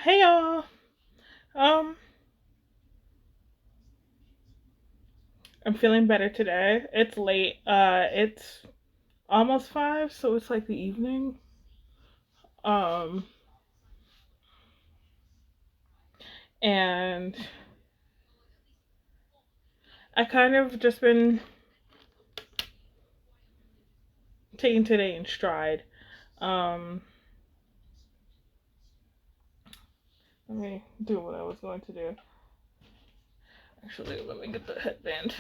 Hey y'all. Um, I'm feeling better today. It's late. It's almost 5, so it's like the evening. Um, and I kind of just been taking today in stride. Um, Let me do what I was going to do. Actually, let me get the headband.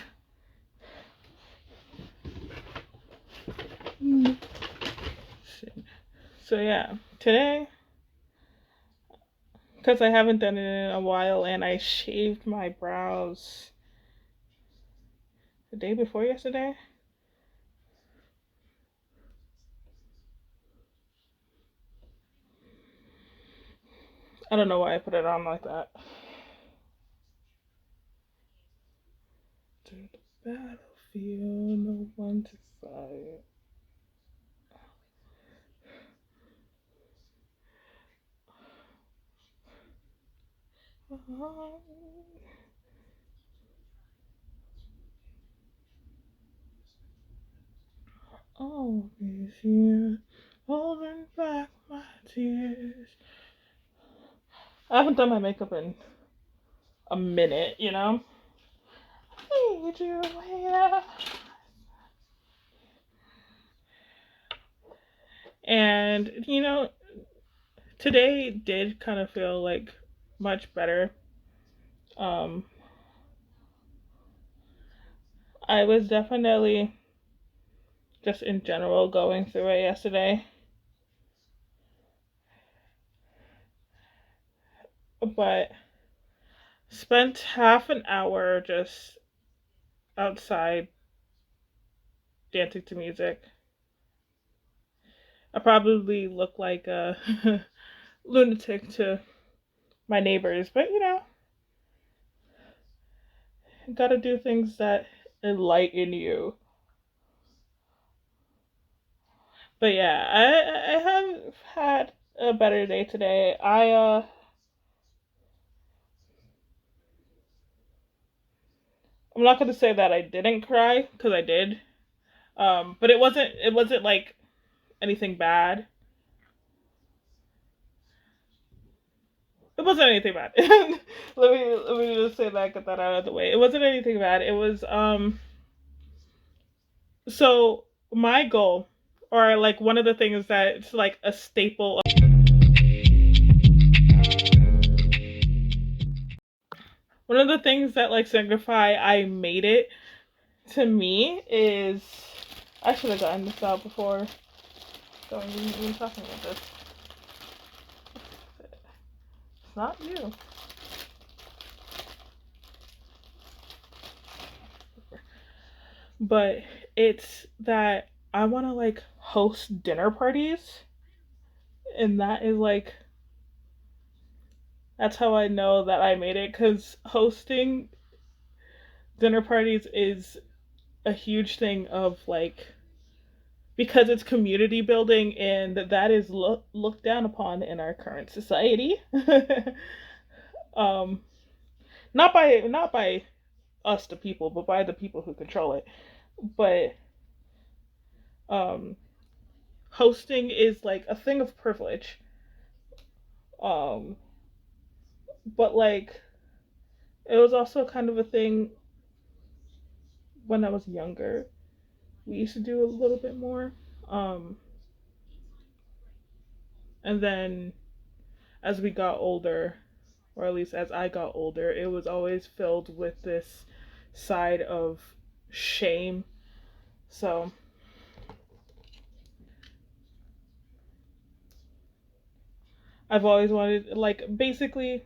So yeah, today, because I haven't done it in a while, and I shaved my brows the day before yesterday. I don't know why I put it on like that. To the battlefield, no one to fight. Always here, holding back my tears. I haven't done my makeup in a minute, you know? Need you here. And, today did kind of feel like much better. Um, I was definitely just in general going through it yesterday. But spent half an hour just outside dancing to music. I probably look like a lunatic to my neighbors, but gotta do things that enlighten you. But yeah, I have had a better day today. I'm not gonna say that I didn't cry because I did. But it wasn't like anything bad. It wasn't anything bad. Let me just say that, get that out of the way. It wasn't anything bad. It was so my goal, or like one of the things that it's like a staple, one of the things that like signify I made it to me is, I should have gotten this out before going even talking about this. It's not you. But it's that I want to like host dinner parties, and that is like, that's how I know that I made it, because hosting dinner parties is a huge thing of like, because it's community building, and that is looked down upon in our current society. um not by us the people, but by the people who control it. But um hosting is like a thing of privilege. um but like, it was also kind of a thing when I was younger. We used to do a little bit more. um and then as we got older, or at least as I got older, it was always filled with this side of shame. So I've always wanted, like, basically,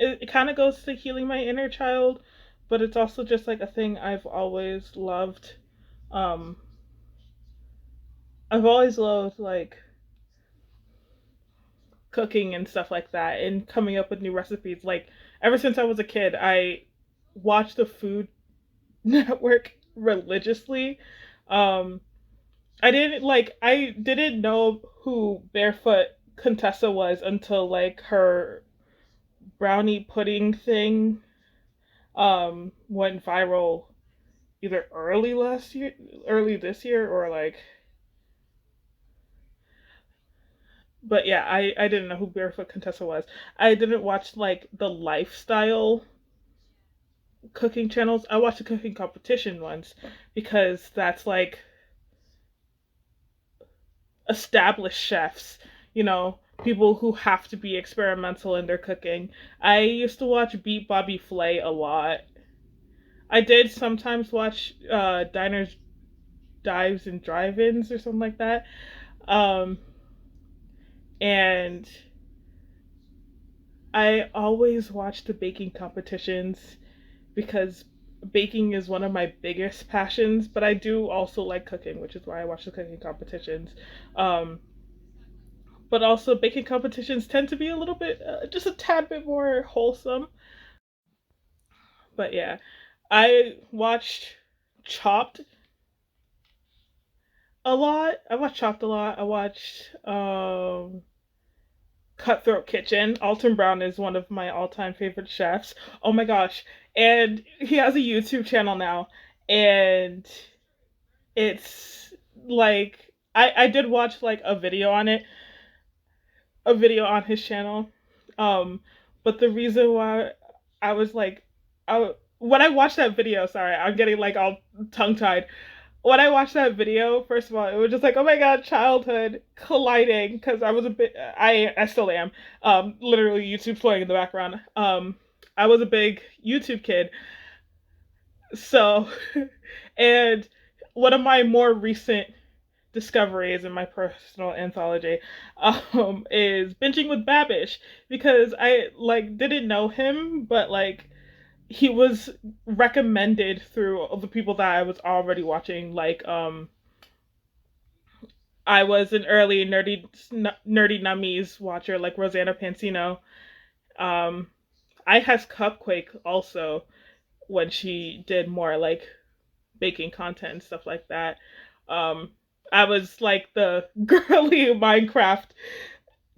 it kind of goes to healing my inner child, but it's also just like a thing I've always loved. Um, I've always loved like cooking and stuff like that, and coming up with new recipes. Like, ever since I was a kid, I watched the Food Network religiously. Um, I didn't know who Barefoot Contessa was until like her brownie pudding thing went viral either early this year, or like, but yeah, I didn't know who Barefoot Contessa was. I didn't watch like the lifestyle cooking channels. I watched the cooking competition ones because that's like established chefs, you know, people who have to be experimental in their cooking. I used to watch Beat Bobby Flay a lot. I did sometimes watch Diners, Dives, and Drive-Ins or something like that. Um, and I always watch the baking competitions because baking is one of my biggest passions, but I do also like cooking, which is why I watch the cooking competitions. Um, but also, baking competitions tend to be a little bit, just a tad bit more wholesome. But yeah, I watched Chopped a lot. I watched Chopped a lot. I watched Cutthroat Kitchen. Alton Brown is one of my all-time favorite chefs. Oh my gosh. And he has a YouTube channel now. And it's like I did watch like a video on his channel. Um but the reason why I was like when I watched that video, sorry, I'm getting like all tongue-tied. When I watched that video, first of all, it was just like, oh my god, childhood colliding, because I was a bit, I still am, literally YouTube playing in the background. I was a big YouTube kid, so, and one of my more recent discoveries in my personal anthology, is binging with Babish, because I like didn't know him, but like he was recommended through the people that I was already watching. Like, I was an early nerdy nummies watcher, like Rosanna Pansino. Um, I has Cupquake also when she did more like baking content and stuff like that. Um, I was like the girly Minecraft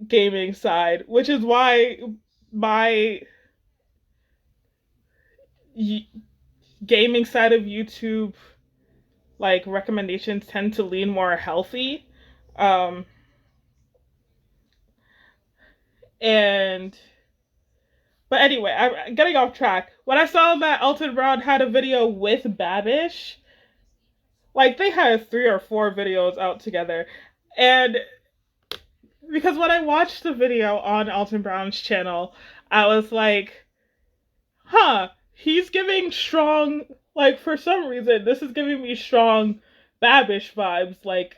gaming side, which is why my y- gaming side of YouTube like recommendations tend to lean more healthy. Um, and but anyway, I'm getting off track. When I saw that Alton Brown had a video with Babish, like they had 3 or 4 videos out together, and because when I watched the video on Alton Brown's channel, I was like, huh, he's giving strong, like for some reason, this is giving me strong Babish vibes, like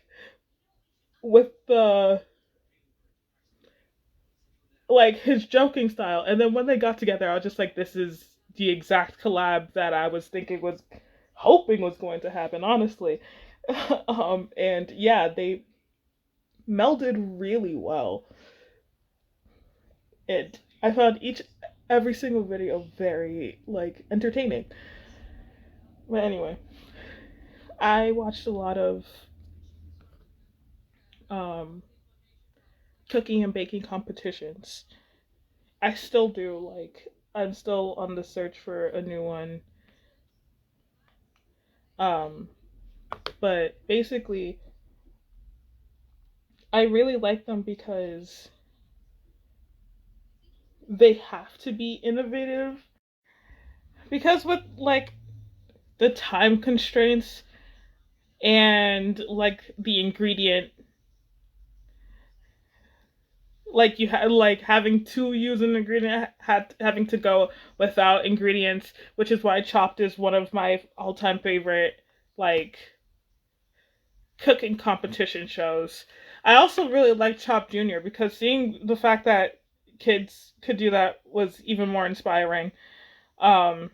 with the like his joking style. And then when they got together, I was just like, this is the exact collab that I was thinking was hoping was going to happen, honestly. And yeah, they melded really well. And I found every single video very like entertaining. But anyway, I watched a lot of um cooking and baking competitions. I still do, like I'm still on the search for a new one. Um but basically I really like them because they have to be innovative. Because with like the time constraints and like the ingredient, like you had like having to use an ingredient, having to go without ingredients, which is why Chopped is one of my all-time favorite like cooking competition shows. I also really like Chopped Junior because seeing the fact that kids could do that was even more inspiring. Um,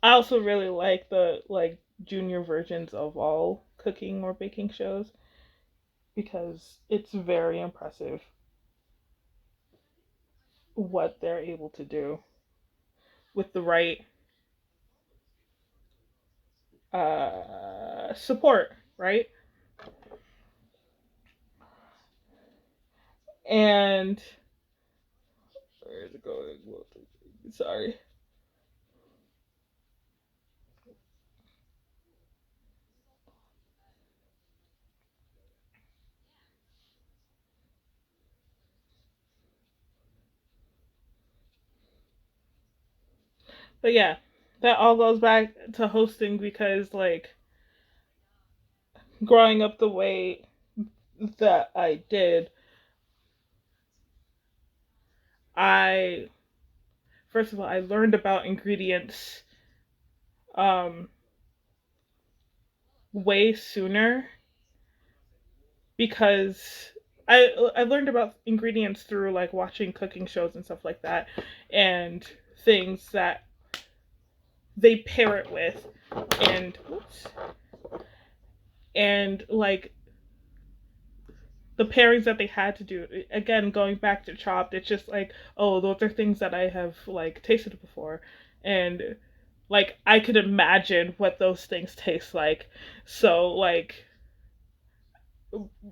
I also really like the like junior versions of all cooking or baking shows because it's very impressive what they're able to do with the right support, right? And going. Sorry. But yeah, that all goes back to hosting because, like, growing up the way that I did, I, first of all, I learned about ingredients um, way sooner because I learned about ingredients through like watching cooking shows and stuff like that, and things that they pair it with, and whoops, and like the pairings that they had to do. Again, going back to Chopped, it's just like, oh, those are things that I have like tasted before, and like I could imagine what those things taste like. So like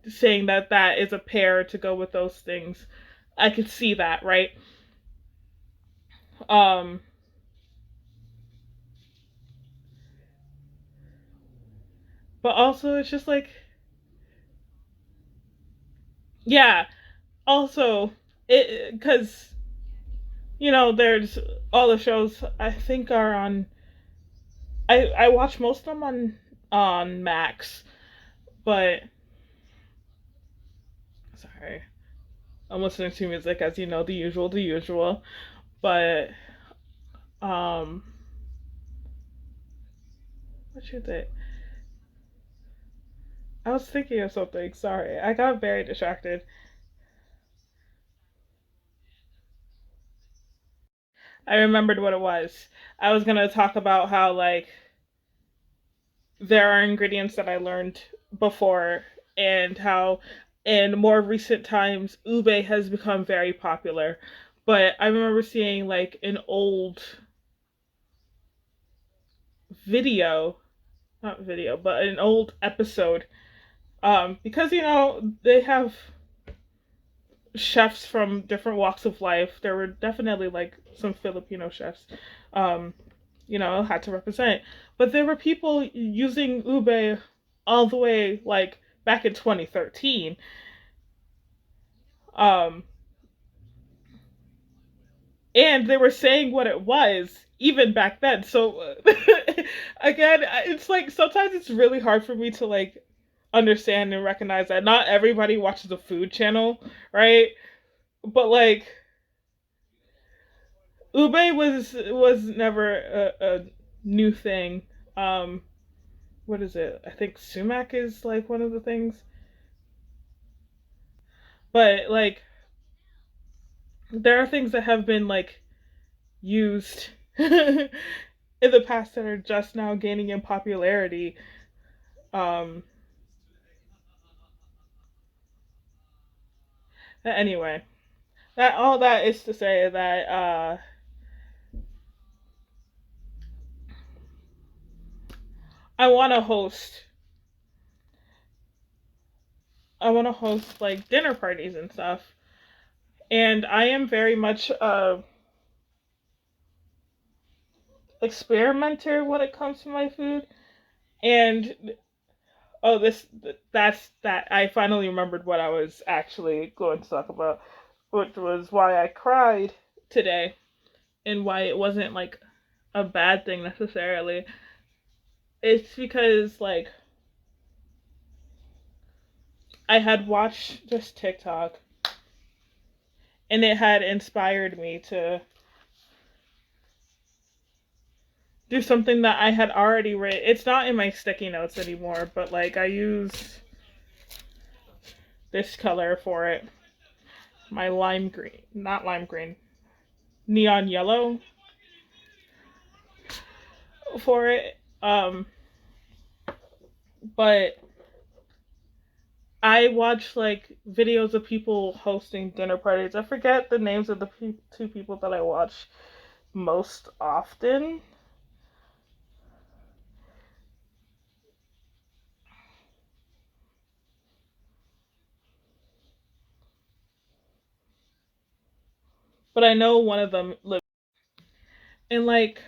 saying that that is a pair to go with those things, I could see that, right? Um, but also it's just like, yeah. Also, it because there's all the shows I think are on. I watch most of them on Max, but sorry, I'm listening to music as you know, the usual. But um, what should it? I was thinking of something. Sorry, I got very distracted. I remembered what it was. I was gonna talk about how like there are ingredients that I learned before, and how in more recent times ube has become very popular. But I remember seeing like an old video, not video, but an old episode. Because they have chefs from different walks of life. There were definitely like some Filipino chefs, um, had to represent. But there were people using ube all the way like back in 2013. Um, and they were saying what it was even back then. So again, it's like sometimes it's really hard for me to like understand and recognize that not everybody watches the food channel, right? But like ube was never a new thing. Um, what is it? I think sumac is like one of the things. But like there are things that have been like used in the past that are just now gaining in popularity. Um, anyway, that all that is to say that I want to host. I want to host like dinner parties and stuff, and I am very much a experimenter when it comes to my food. And oh, that's that. I finally remembered what I was actually going to talk about, which was why I cried today and why it wasn't like a bad thing necessarily. It's because like I had watched this TikTok and it had inspired me to do something that I had already written. It's not in my sticky notes anymore, but like I used this color for it. My lime green, not lime green, neon yellow for it. But I watch like videos of people hosting dinner parties. I forget the names of the two people that I watch most often. but I know one of them lived. And like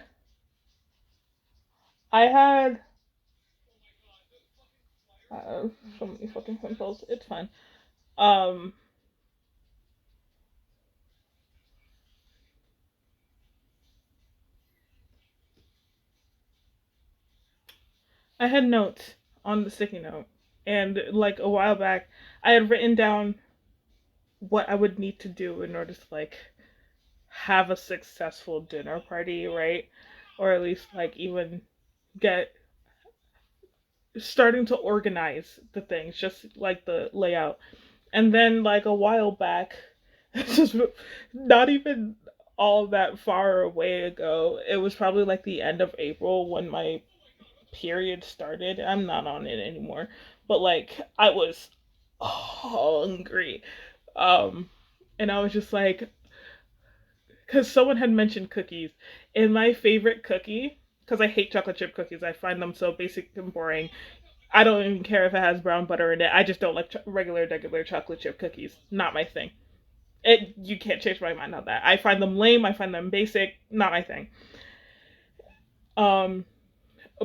I had so many fucking pimples. It's fine. Um, I had notes on the sticky note, and like a while back, I had written down what I would need to do in order to like have a successful dinner party, right? Or at least like even get starting to organize the things, just like the layout. And then like a while back, this is not even all that far away ago. It was probably like the end of April when my period started. I'm not on it anymore, but like I was hungry. Um and I was just like, cuz someone had mentioned cookies, and my favorite cookie, cuz I hate chocolate chip cookies. I find them so basic and boring. I don't even care if it has brown butter in it. I just don't like regular chocolate chip cookies. Not my thing. You can't change my mind on that. I find them lame. I find them basic. Not my thing. Um,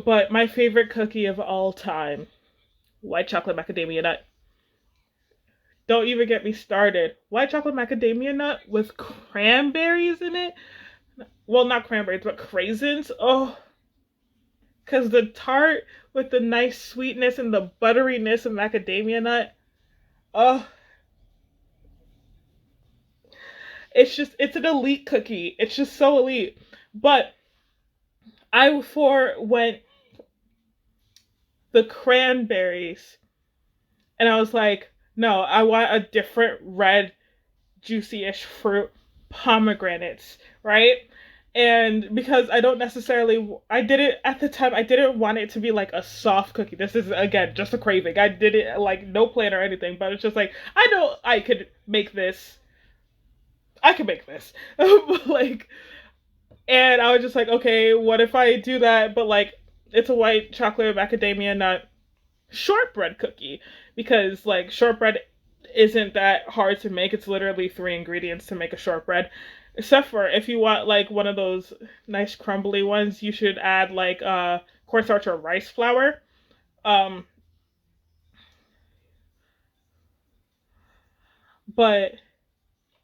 but my favorite cookie of all time, white chocolate macadamia nut. Don't even get me started. White chocolate macadamia nut with cranberries in it. Well, not cranberries, but craisins. Oh, because the tart with the nice sweetness and the butteriness of macadamia nut. Oh, it's an elite cookie. It's just so elite. But I for went the cranberries, and I was like, no, I want a different red juicy-ish fruit, pomegranates, right? And because I don't necessarily, I did it at the time, I didn't want it to be like a soft cookie. This is, again, just a craving. I did it like no plan or anything, but it's just like, I know I could make this. I could make this. Like, and I was just like, okay, what if I do that, but like, it's a white chocolate macadamia nut shortbread cookie, because like shortbread isn't that hard to make. It's literally 3 ingredients to make a shortbread. Except for if you want like one of those nice crumbly ones, you should add like cornstarch or rice flour. Um, but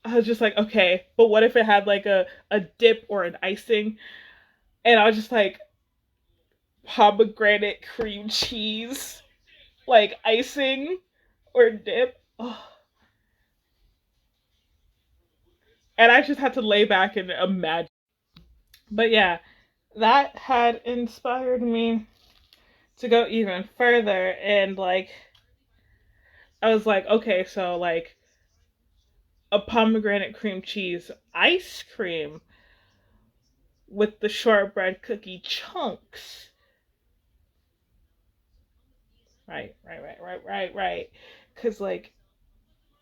I was just like, okay, but what if it had like a dip or an icing? And I was just like, pomegranate cream cheese, like icing or dip. Oh. And I just had to lay back and imagine. But yeah, that had inspired me to go even further, and like I was like, okay, so like a pomegranate cream cheese ice cream with the shortbread cookie chunks. Right. Cause like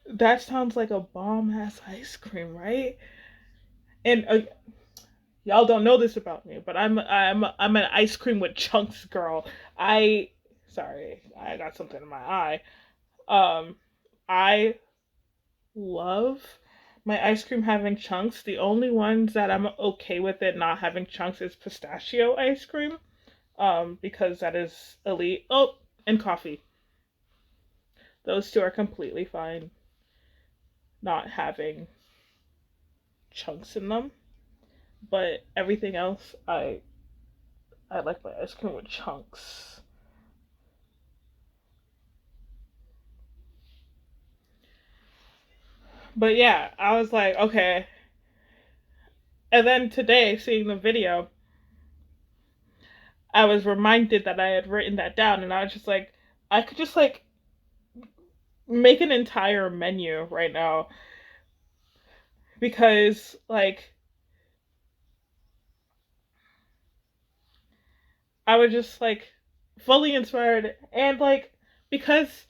that sounds like a bomb ass ice cream, right? And y'all don't know this about me, but I'm an ice cream with chunks girl. I sorry, I got something in my eye. Um, I love my ice cream having chunks. The only ones that I'm okay with it not having chunks is pistachio ice cream. Because that is elite. Oh, and coffee. Those two are completely fine not having chunks in them. But everything else, I like my ice cream with chunks. But yeah, I was like, okay. And then today, seeing the video, I was reminded that I had written that down, and I was just like, I could just like make an entire menu right now, because like I was just like fully inspired, and like because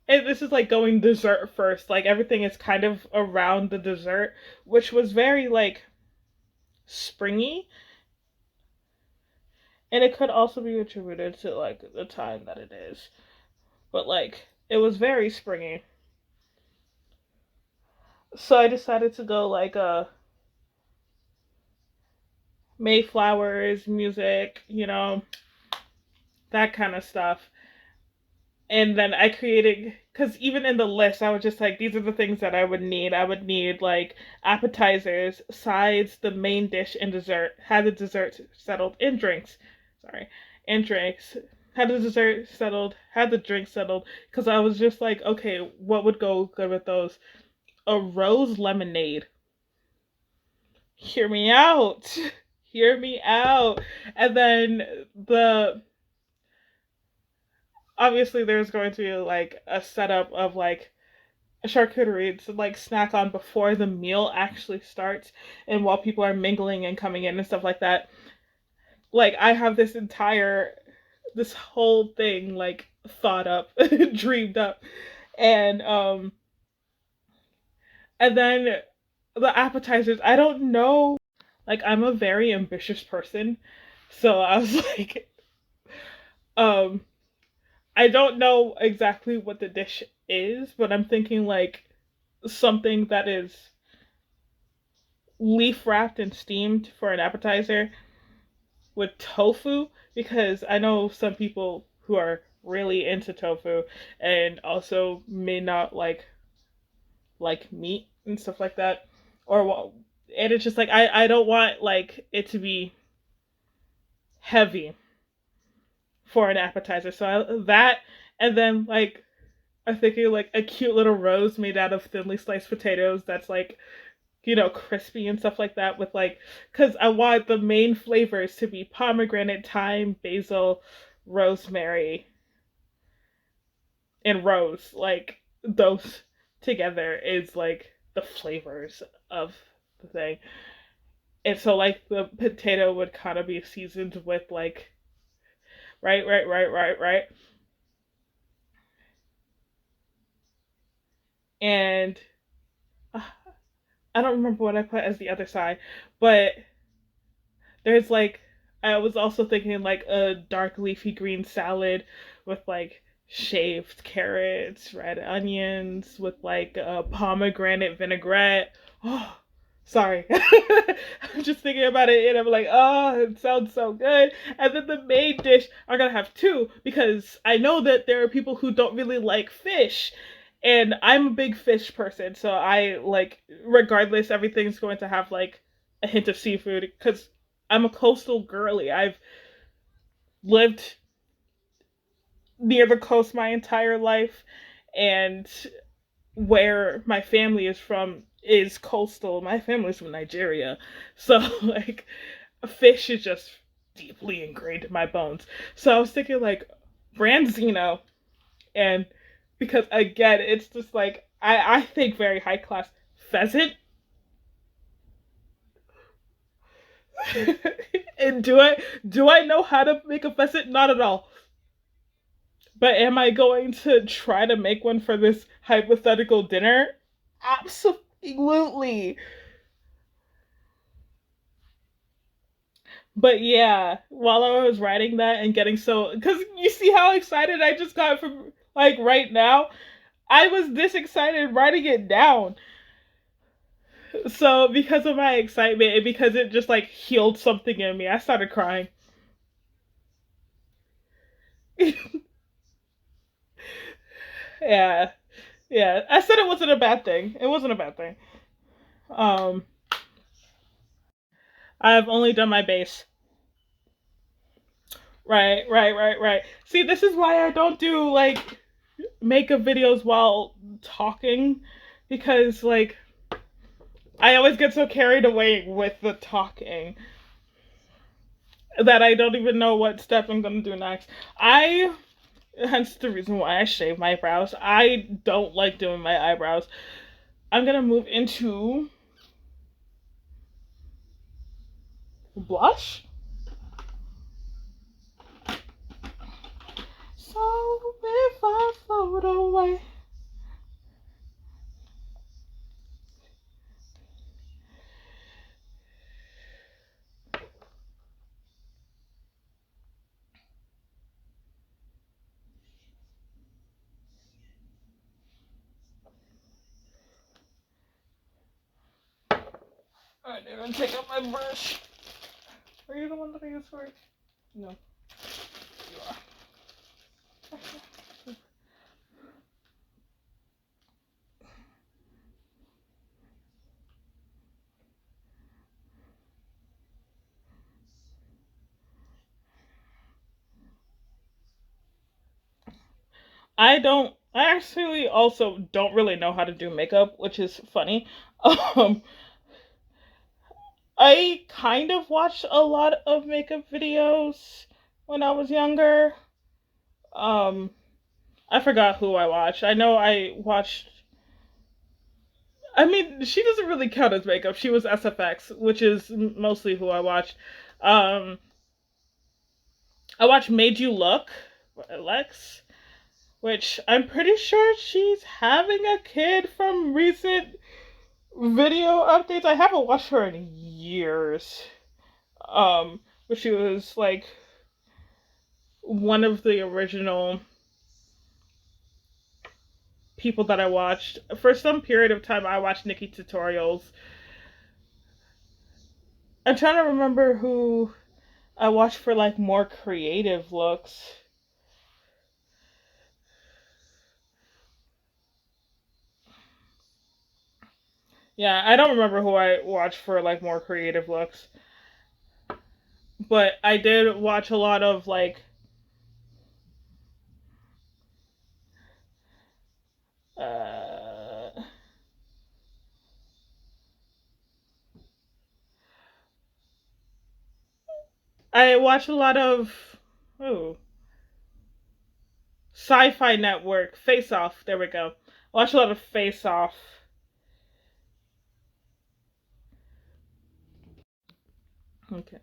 this is like going dessert first, like everything is kind of around the dessert, which was very like springy, and it could also be attributed to like the time that it is, but like it was very springy. So I decided to go like Mayflowers, music, that kind of stuff. And then I created, because even in the list, I was just like, these are the things that I would need. I would need like appetizers, sides, the main dish, and dessert. Had the dessert settled, and drinks. Sorry, and drinks. Had the dessert settled, had the drink settled, because I was just like, okay, what would go good with those? A rose lemonade. Hear me out. Hear me out. And then the obviously there's going to be like a setup of like a charcuterie to like snack on before the meal actually starts and while people are mingling and coming in and stuff like that. Like I have this whole thing like thought up, dreamed up. And and then the appetizers, I don't know, like I'm a very ambitious person. So I was like um I don't know exactly what the dish is, but I'm thinking like something that is leaf wrapped and steamed for an appetizer with tofu, because I know some people who are really into tofu and also may not like meat and stuff like that, or and it's just like I don't want like it to be heavy for an appetizer. So that, and then like I'm thinking like a cute little rose made out of thinly sliced potatoes that's like, crispy and stuff like that with like, because I want the main flavors to be pomegranate, thyme, basil, rosemary, and rose. Like those together is like the flavors of the thing. And so like the potato would kind of be seasoned with like, right. And uh, I don't remember what I put as the other side, but there's like, I was also thinking like a dark leafy green salad with like shaved carrots, red onions, with like a pomegranate vinaigrette. Oh, sorry. I'm just thinking about it and I'm like, oh, it sounds so good. And then the main dish, I'm gonna have two because I know that there are people who don't really like fish. And I'm a big fish person, so I like, regardless, everything's going to have like a hint of seafood because I'm a coastal girly. I've lived near the coast my entire life, and where my family is from is coastal. My family's from Nigeria, so like fish is just deeply ingrained in my bones. So I was thinking like branzino, and because again, it's just like I think very high class pheasant. And do I know how to make a pheasant? Not at all. But am I going to try to make one for this hypothetical dinner? Absolutely. But yeah, while I was writing that and getting so, because you see how excited I just got from like right now, I was this excited writing it down. So because of my excitement and because it just like healed something in me, I started crying. Yeah, yeah. I said it wasn't a bad thing. It wasn't a bad thing. Um, I've only done my base. Right. See, this is why I don't do like makeup videos while talking, because like I always get so carried away with the talking that I don't even know what step I'm gonna do next. Hence the reason why I shave my brows. I don't like doing my eyebrows. I'm gonna move into blush. So if I float away. I didn't take out my brush. Are you the one that I used for it? No. You are. I actually also don't really know how to do makeup, which is funny. Um, I kind of watched a lot of makeup videos when I was younger. Um, I forgot who I watched. I know I watched. I mean, she doesn't really count as makeup. She was SFX, which is mostly who I watched. Um, I watched Made You Look, Lex, which I'm pretty sure she's having a kid from recent video updates. I haven't watched her in years. But she was like one of the original people that I watched. For some period of time, I watched Nikki tutorials. I'm trying to remember who I watched for like more creative looks. Yeah, I don't remember who I watched for like more creative looks, but I did watch a lot of like uh I watch a lot of oh Sci-Fi Network Face Off. There we go. I watch a lot of Face Off. Okay.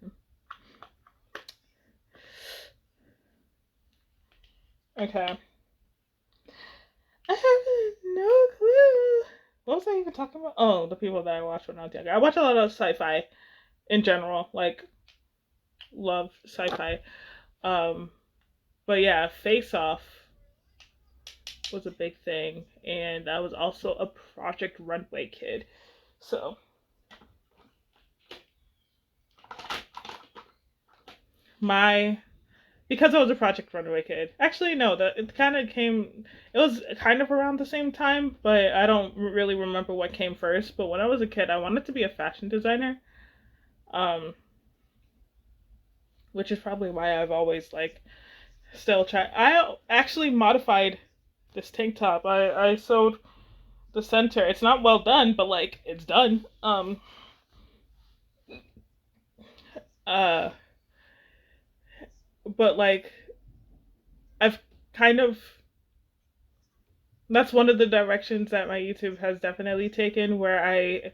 Okay. I have no clue. What was I even talking about? Oh, the people that I watched when I was younger. I watch a lot of sci-fi in general. Like, love sci-fi. Um, but yeah, Face Off was a big thing, and I was also a Project Runway kid. So my because I was a Project Runway kid. Actually, no, that it kind of came. It was kind of around the same time, but I don't really remember what came first. But when I was a kid, I wanted to be a fashion designer, um, which is probably why I've always like still try. I actually modified this tank top. I sewed the center. It's not well done, but like it's done. Uh, but like I've kind of that's one of the directions that my YouTube has definitely taken where I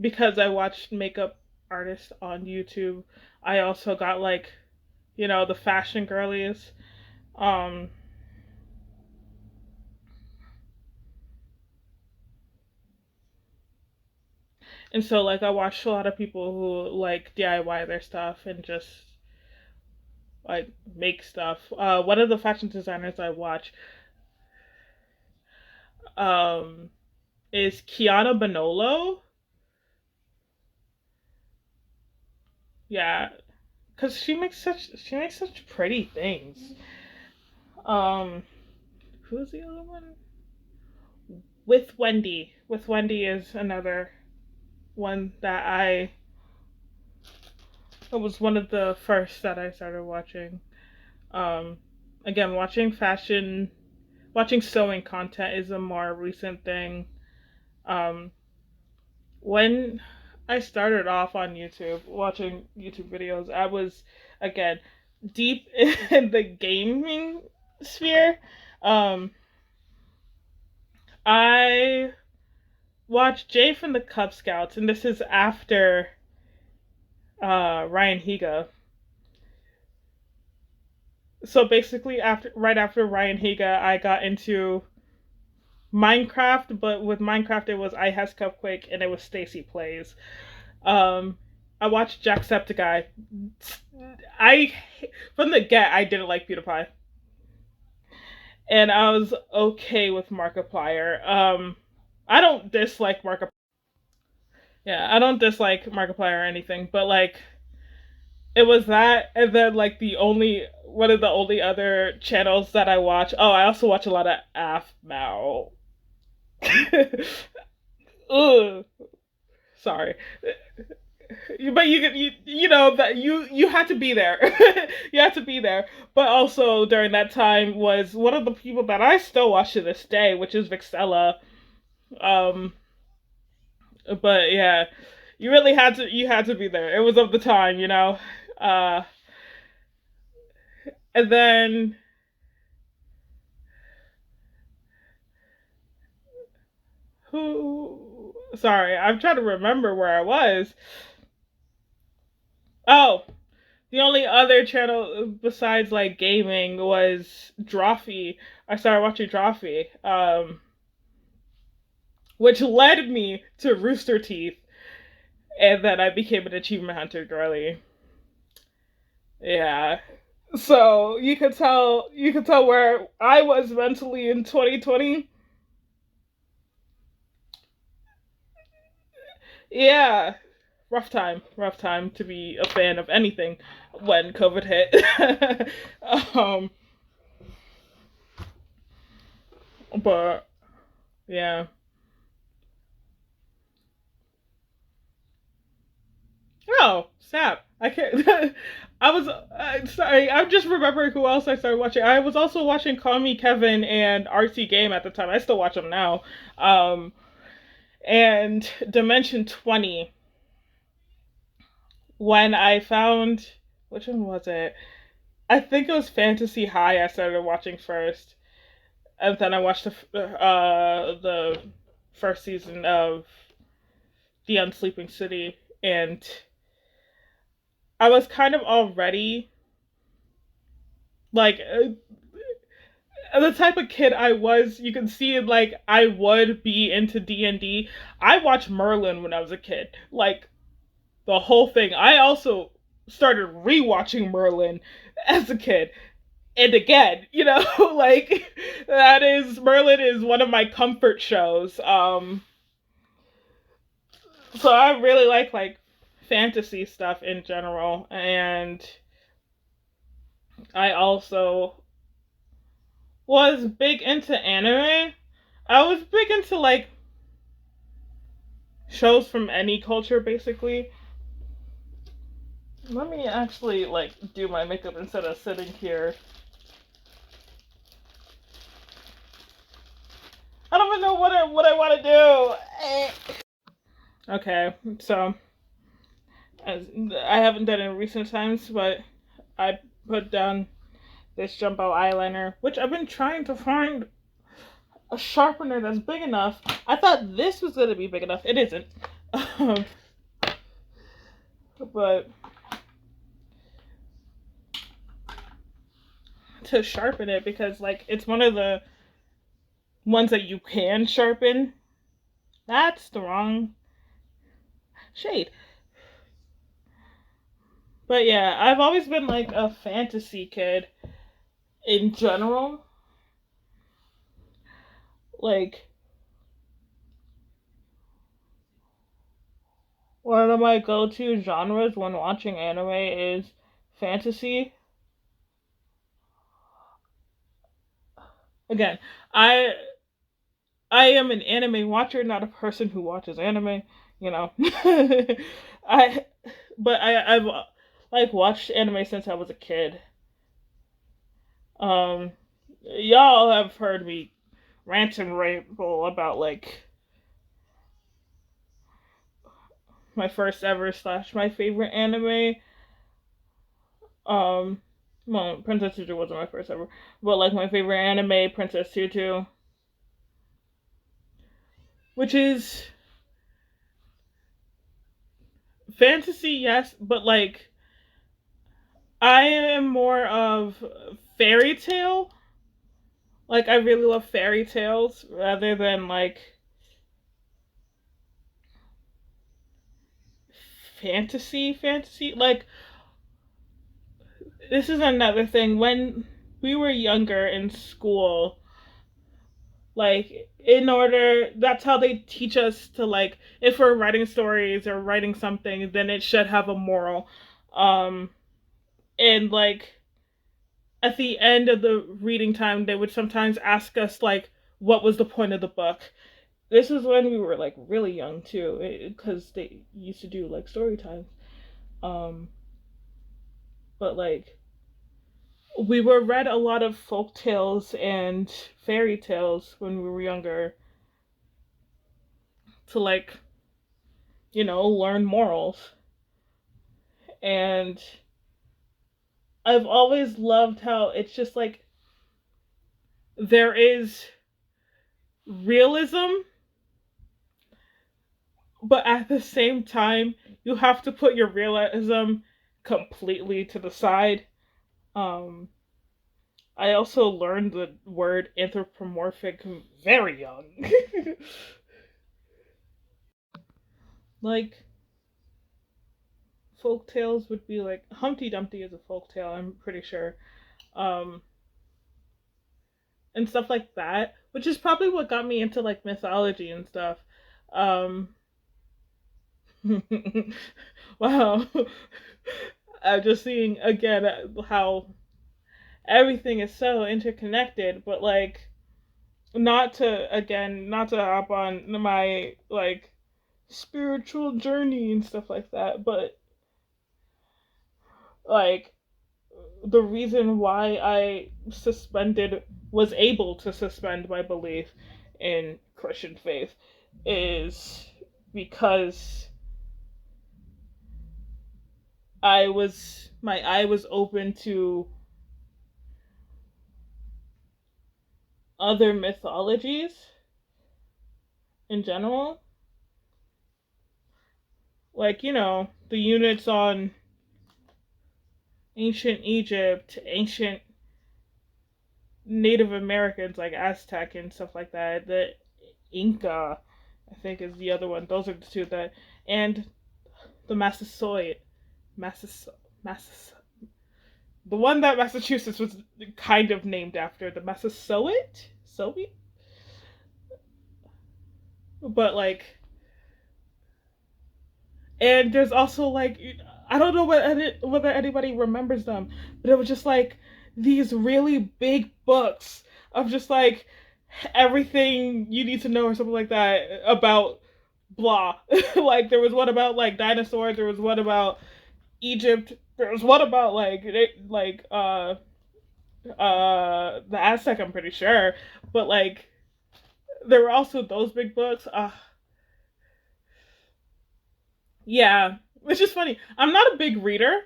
because I watched makeup artists on YouTube, I also got like, the fashion girlies. Um and so like I watched a lot of people who like DIY their stuff and just like make stuff. One of the fashion designers I watch um is Kiana Bonolo. Yeah, cuz she makes such pretty things. Um who's the other one? With Wendy. With Wendy is another one that it was one of the first that I started watching. Um, Again, watching sewing content is a more recent thing. Um, when I started off on YouTube, watching YouTube videos, I was, again, deep in the gaming sphere. Um, I watched Jay from the Cub Scouts, and this is after Ryan Higa. So basically, right after Ryan Higa, I got into Minecraft, but with Minecraft it was I Has Cupquake and it was Stacy Plays. Um, I watched Jacksepticeye. I from the get I didn't like PewDiePie, and I was okay with Markiplier. I don't dislike Markiplier. Yeah, I don't dislike Markiplier or anything, but like it was that, and then like the only one of the only other channels that I watch. Oh, I also watch a lot of AFMAO. Ugh, sorry, but you know that you had to be there. You had to be there. But also during that time was one of the people that I still watch to this day, which is Vixella. Um, but yeah, you had to be there. It was of the time, you know. Uh, and then who? Sorry, I'm trying to remember where I was. Oh, the only other channel besides like gaming was Drawfee. I started watching Drawfee, which led me to Rooster Teeth, and then I became an achievement hunter girly. Yeah. So you could tell where I was mentally in 2020. Yeah, rough time to be a fan of anything when COVID hit. um, but yeah. Oh, snap! I can't. I was sorry. I'm just remembering who else I started watching. I was also watching Call Me Kevin and RC Game at the time. I still watch them now. Um, and Dimension 20. When I found which one was it? I think it was Fantasy High. I started watching first, and then I watched the first season of The Unsleeping City, and I was kind of already like the type of kid I was. You can see it, like I would be into D&D. I watched Merlin when I was a kid, like the whole thing. I also started rewatching Merlin as a kid. And again, you know, like that is Merlin is one of my comfort shows. So I really like fantasy stuff in general, and I also was big into anime. I was big into like shows from any culture basically. Let me actually like do my makeup instead of sitting here. I don't even know what I want to do. Okay, so as I haven't done it in recent times, but I put down this jumbo eyeliner, which I've been trying to find a sharpener that's big enough. I thought this was gonna be big enough. It isn't. But to sharpen it, because like it's one of the ones that you can sharpen. That's the wrong shade. But yeah, I've always been like a fantasy kid in general. Like one of my go-to genres when watching anime is fantasy. Again, I I am an anime watcher, not a person who watches anime. You know, I I've like watched anime since I was a kid. Um, y'all have heard me rant and ramble about like my first ever slash my favorite anime. Um, well, Princess Tutu wasn't my first ever, but like my favorite anime, Princess Tutu, which is fantasy, yes, but like I am more of fairy tale. Like I really love fairy tales rather than like fantasy. Like this is another thing. When we were younger in school, Like, in order, that's how they teach us to, like, if we're writing stories or writing something, then it should have a moral. Um, and, like, at the end of the reading time, they would sometimes ask us, like, what was the point of the book? This is when we were, like, really young, too, because they used to do, like, story times. Um, but, like, we were read a lot of folk tales and fairy tales when we were younger to, like, learn morals. And I've always loved how it's just like there is realism, but at the same time, you have to put your realism completely to the side. Um, I also learned the word anthropomorphic very young. Like, folk tales would be like Humpty Dumpty is a folk tale, I'm pretty sure. Um, and stuff like that, which is probably what got me into like mythology and stuff. Um, wow. I'm just seeing again how everything is so interconnected, but like not to hop on my like spiritual journey and stuff like that, but like the reason why I suspended was able to suspend my belief in Christian faith is because my eye was open to other mythologies in general. Like, the units on ancient Egypt, ancient Native Americans like Aztec and stuff like that. The Inca, I think, is the other one. Those are the two that, and the Massasoit, Massasoit, Massas, the one that Massachusetts was kind of named after, the Massasoit, Soviet, but like, and there's also like, I don't know whether anybody remembers them, but it was just like these really big books of just like everything you need to know or something like that about blah. Like there was one about like dinosaurs, there was one about Egypt, there was one about the Aztec, I'm pretty sure, but like there were also those big books. Yeah, which is funny. I'm not a big reader.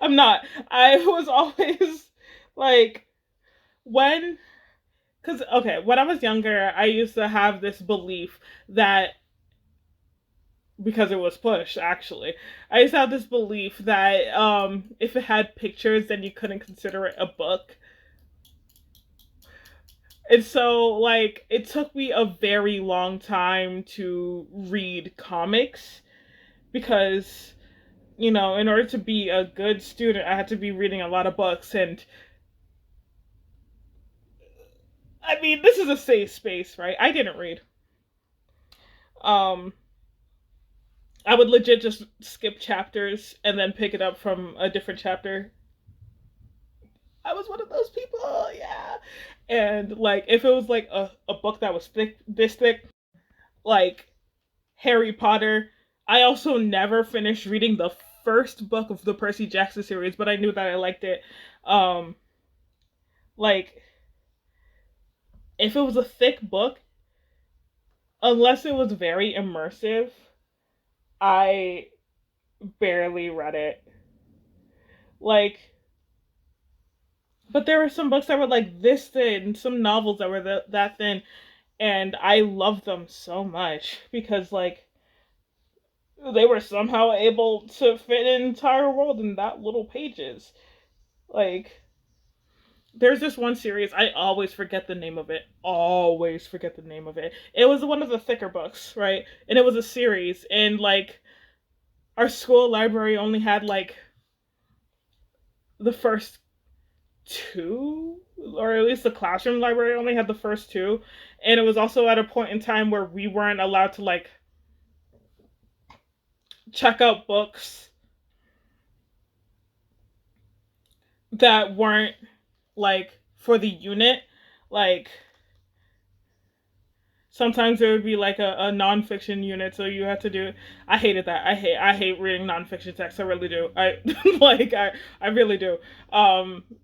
I'm not. I was always like when because okay, when I was younger, I used to have this belief that because it was pushed actually. I used to have this belief that if it had pictures then you couldn't consider it a book. And so like it took me a very long time to read comics because in order to be a good student, I had to be reading a lot of books. And I mean, this is a safe space, right? I didn't read. Um, I would legit just skip chapters and then pick it up from a different chapter. I was one of those people, yeah. And like, if it was like a book that was this thick, like Harry Potter, I also never finished reading the first book of the Percy Jackson series, but I knew that I liked it. Um, like if it was a thick book, unless it was very immersive, I barely read it. Like, but there were some books that were like this thin, some novels that were that thin, and I loved them so much because like they were somehow able to fit an entire world in that little pages. Like, there's this one series, I always forget the name of it. Always forget the name of it. It was one of the thicker books, right? And it was a series, and like our school library only had like the first two or at least the classroom library only had the first two, and it was also at a point in time where we weren't allowed to like check out books that weren't like for the unit. Like sometimes there would be like a nonfiction unit, so you have to do. I hated that. I hate reading nonfiction text. I really do. I like I really do.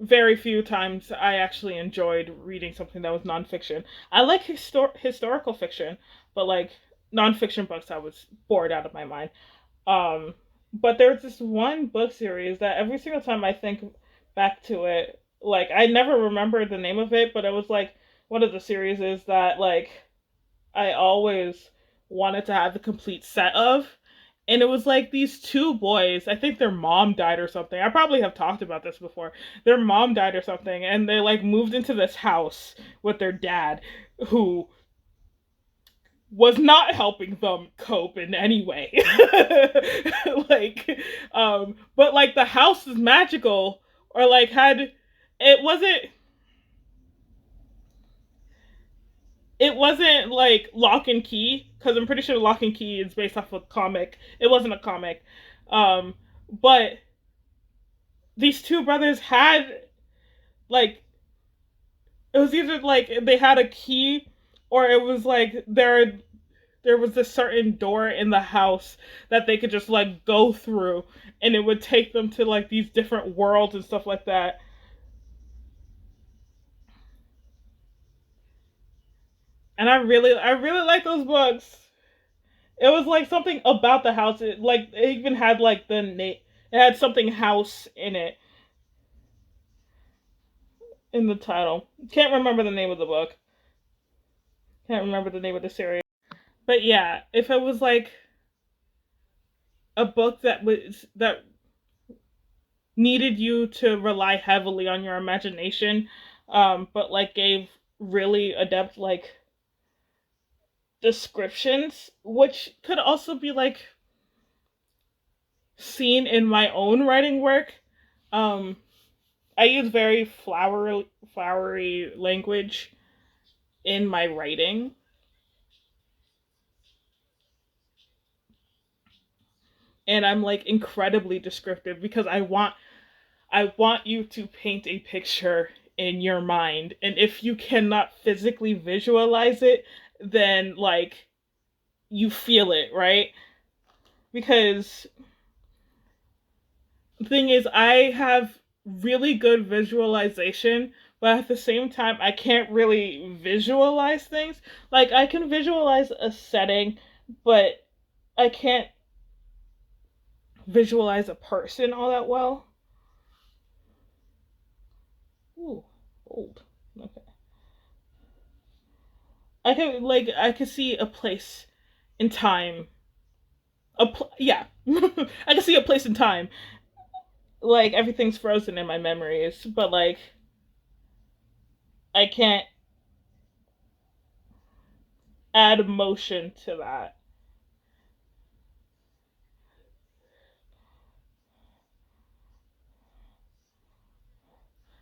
Very few times I actually enjoyed reading something that was nonfiction. I like historical fiction, but like nonfiction books, I was bored out of my mind. Um, but there's this one book series that every single time I think back to it, like I never remember the name of it, but it was like one of the series is that like I always wanted to have the complete set of. And it was like these two boys. I think their mom died or something. I probably have talked about this before. Their mom died or something, and they like moved into this house with their dad, who was not helping them cope in any way. like, but like the house is magical, or like had it wasn't like Lock and Key, because I'm pretty sure Lock and Key is based off a comic. It wasn't a comic, um, but these two brothers had like it was either like they had a key, or it was like there was a certain door in the house that they could just like go through, and it would take them to like these different worlds and stuff like that. And I really like those books. It was like something about the house. It even had like the name. It had something house in it in the title. Can't remember the name of the book. Can't remember the name of the series. But yeah, if it was like a book that needed you to rely heavily on your imagination, but like gave really adept like descriptions, which could also be like seen in my own writing work. Um, I use very flowery language in my writing, and I'm like incredibly descriptive because I want you to paint a picture in your mind, and if you cannot physically visualize it, then like you feel it, right? Because the thing is, I have really good visualization, but at the same time, I can't really visualize things. Like, I can visualize a setting, but I can't visualize a person all that well. Ooh, old. Okay. I could see a place in time. Yeah. I can see a place in time. Like everything's frozen in my memories, but like I can't add emotion to that.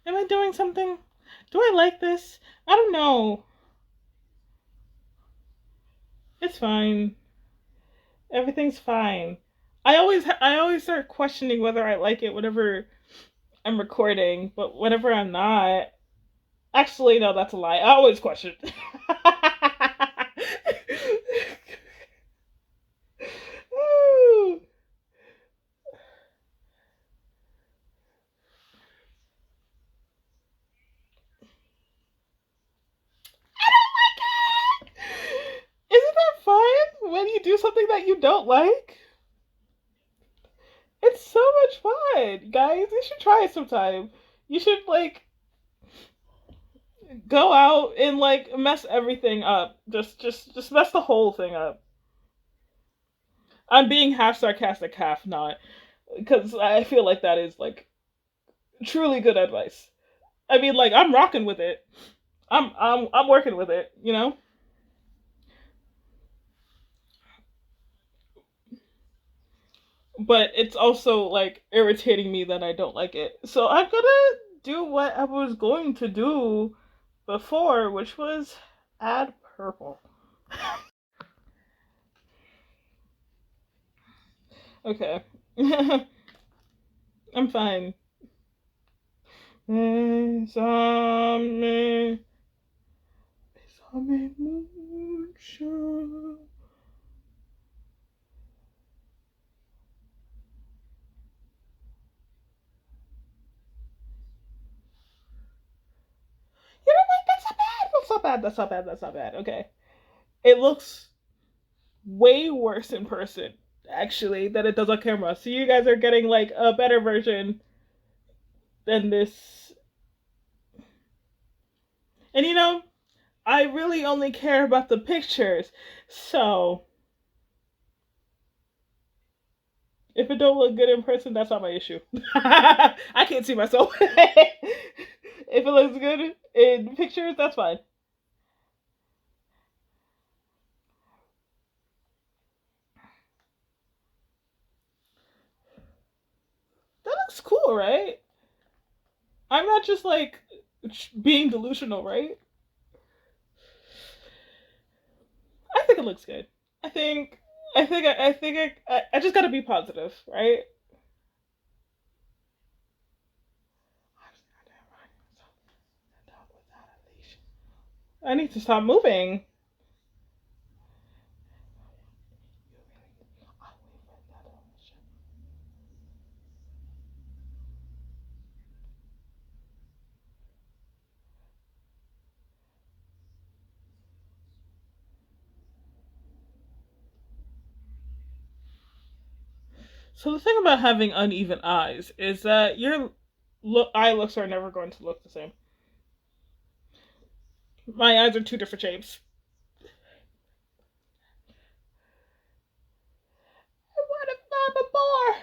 Am I doing something? Do I like this? I don't know. It's fine. Everything's fine. I always start questioning whether I like it whenever I'm recording, but whenever I'm not, actually no, that's a lie. I always question. Isn't that fun when you do something that you don't like? It's so much fun, guys. You should try it sometime. You should like go out and like mess everything up. Just mess the whole thing up. I'm being half sarcastic, half not, because I feel like that is like truly good advice. I mean, like I'm rocking with it. I'm working with it. But it's also like irritating me that I don't like it. So I'm gonna do what I was going to do before, which was add purple. Okay. I'm fine. Bésame, bésame mucho. You know what? That's not bad. That's not bad. That's not bad. That's not bad. Okay. It looks way worse in person, actually, than it does on camera. So you guys are getting like a better version than this. And you know, I really only care about the pictures. So if it don't look good in person, that's not my issue. I can't see myself. If it looks good in pictures, that's fine. That looks cool, right? I'm not just like being delusional, right? I think it looks good. I think I just gotta be positive, right? I need to stop moving. So the thing about having uneven eyes is that your eye looks are never going to look the same. My eyes are two different shapes. What if I'm more?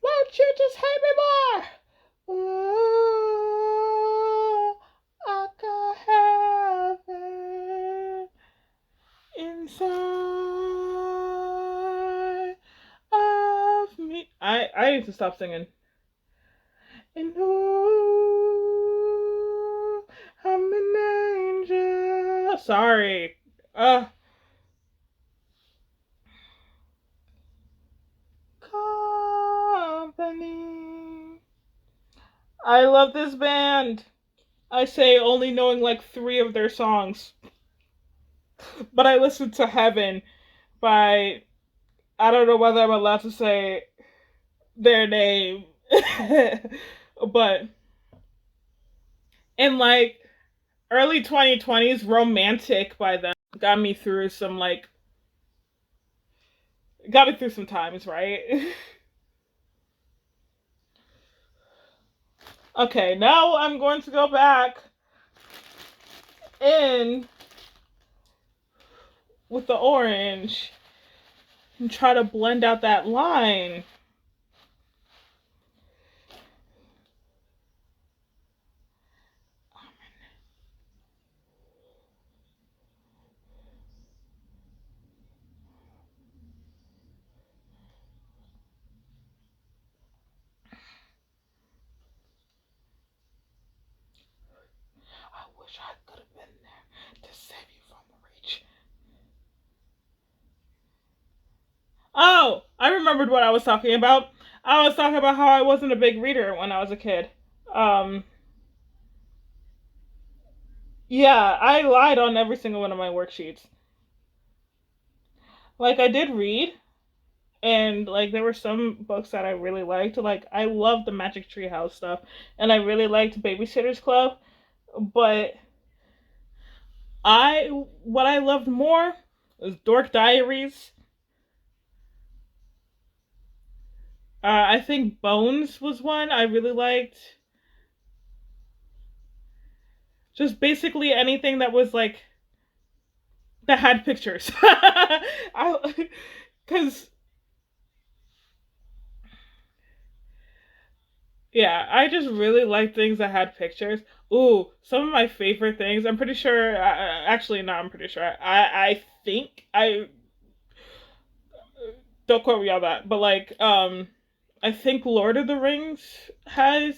Won't you just hate me more? Ooh, I could have it inside of me. I need to stop singing. And ooh, I'm an angel. Sorry. Company. I love this band. I say only knowing like 3 of their songs. But I listened to Heaven by, I don't know whether I'm allowed to say their name. But in like early 2020s, Romantic by them got me through some like, got me through some times, right? Okay, now I'm going to go back in with the orange and try to blend out that line. I wish I could have been there to save you from the reach. Oh, I remembered what I was talking about. I was talking about how I wasn't a big reader when I was a kid. Um, yeah, I lied on every single one of my worksheets. Like I did read, and like there were some books that I really liked. Like I loved the Magic Tree House stuff, and I really liked Babysitter's Club. But what I loved more was Dork Diaries. I think Bones was one I really liked. Just basically anything that was like that had pictures. I because yeah, I just really like things that had pictures. Ooh, some of my favorite things. I'm pretty sure. Actually, no, I'm pretty sure. I think I don't quote me on that, but like I think Lord of the Rings has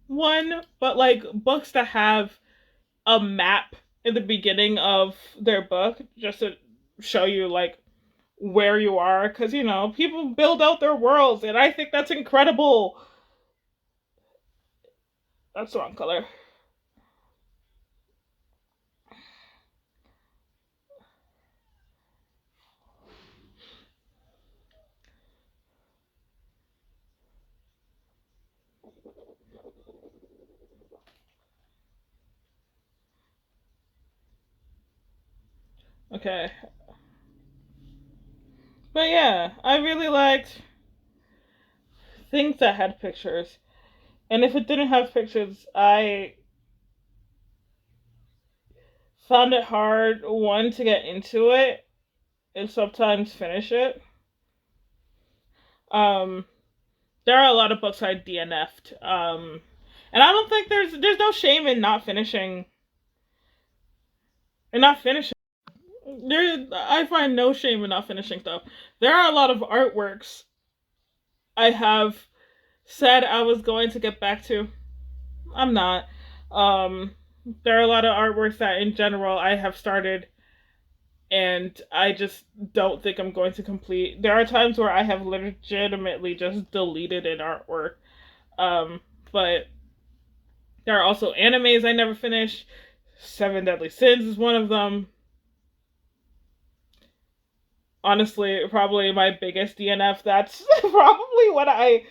one, but like books that have a map in the beginning of their book just to show you like where you are, because people build out their worlds, and I think that's incredible. That's the wrong color. Okay, but yeah, I really liked things that had pictures, and if it didn't have pictures, I found it hard, one, to get into it and sometimes finish it. Um, there are a lot of books I DNF'd. And I don't think there's no shame in not finishing and not finishing. I find no shame in not finishing stuff. There are a lot of artworks I have said I was going to get back to. I'm not. Um, there are a lot of artworks that, in general, I have started and I just don't think I'm going to complete. There are times where I have legitimately just deleted an artwork. But there are also animes I never finished. Seven Deadly Sins is one of them. Honestly, probably my biggest DNF. That's probably what I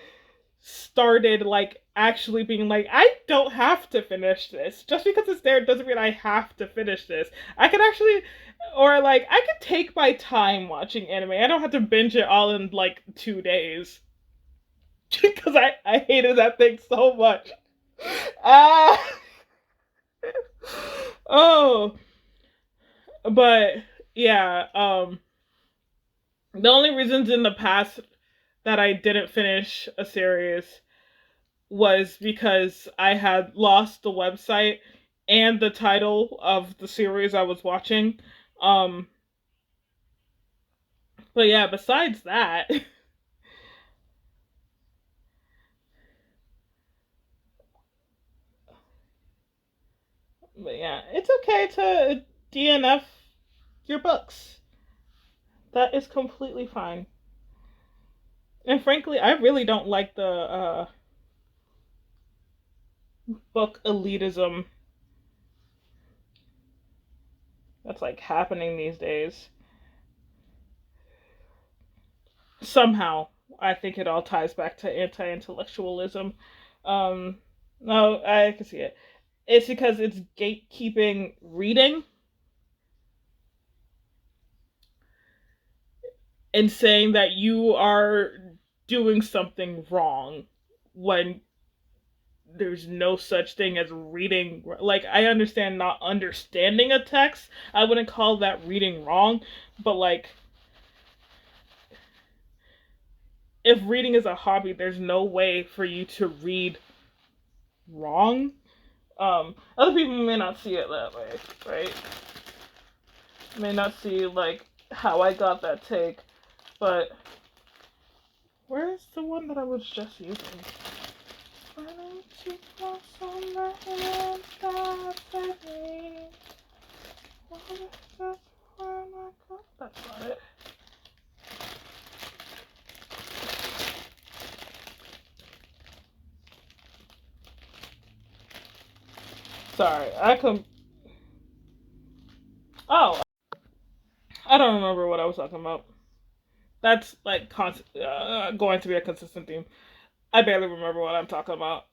started like actually being like, I don't have to finish this. Just because it's there doesn't mean I have to finish this. I could actually, or like, I could take my time watching anime. I don't have to binge it all in like 2 days. Because I hated that thing so much. Ah. Oh, but yeah, the only reasons in the past that I didn't finish a series was because I had lost the website and the title of the series I was watching. Um, but yeah, besides that, but yeah, it's okay to DNF your books. That is completely fine. And frankly, I really don't like the book elitism that's like happening these days. Somehow, I think it all ties back to anti-intellectualism. Um, no, I can see it. It's because it's gatekeeping reading and saying that you are doing something wrong when there's no such thing as reading. Like, I understand not understanding a text. I wouldn't call that reading wrong, but like, if reading is a hobby, there's no way for you to read wrong. Other people may not see it that way, right? May not see like how I got that take, but where's the one that I was just using? Why don't you cross on the hands that fed me? What is this when I got? That's not it. Sorry, I can. Oh, I don't remember what I was talking about. That's like going to be a consistent theme. I barely remember what I'm talking about.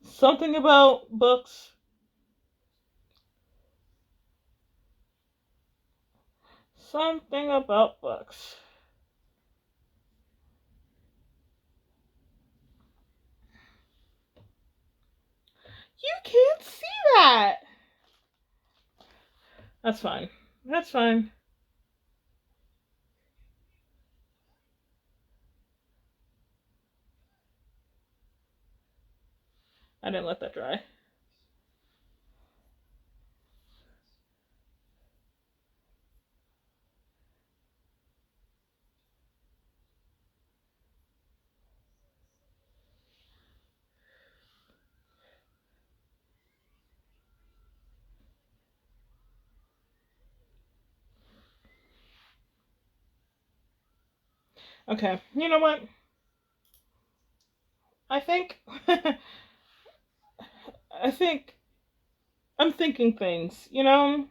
Something about books. Something about books. You can't see that. That's fine. That's fine. I didn't let that dry. Okay, you know what? I think I think I'm thinking things, you know?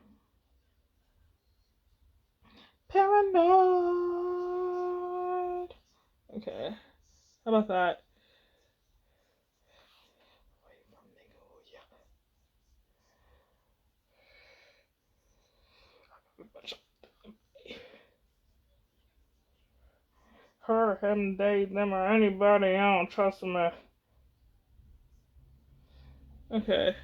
Paranoid. Okay. How about that? Her, him, they, them, or anybody, I don't trust them. Okay.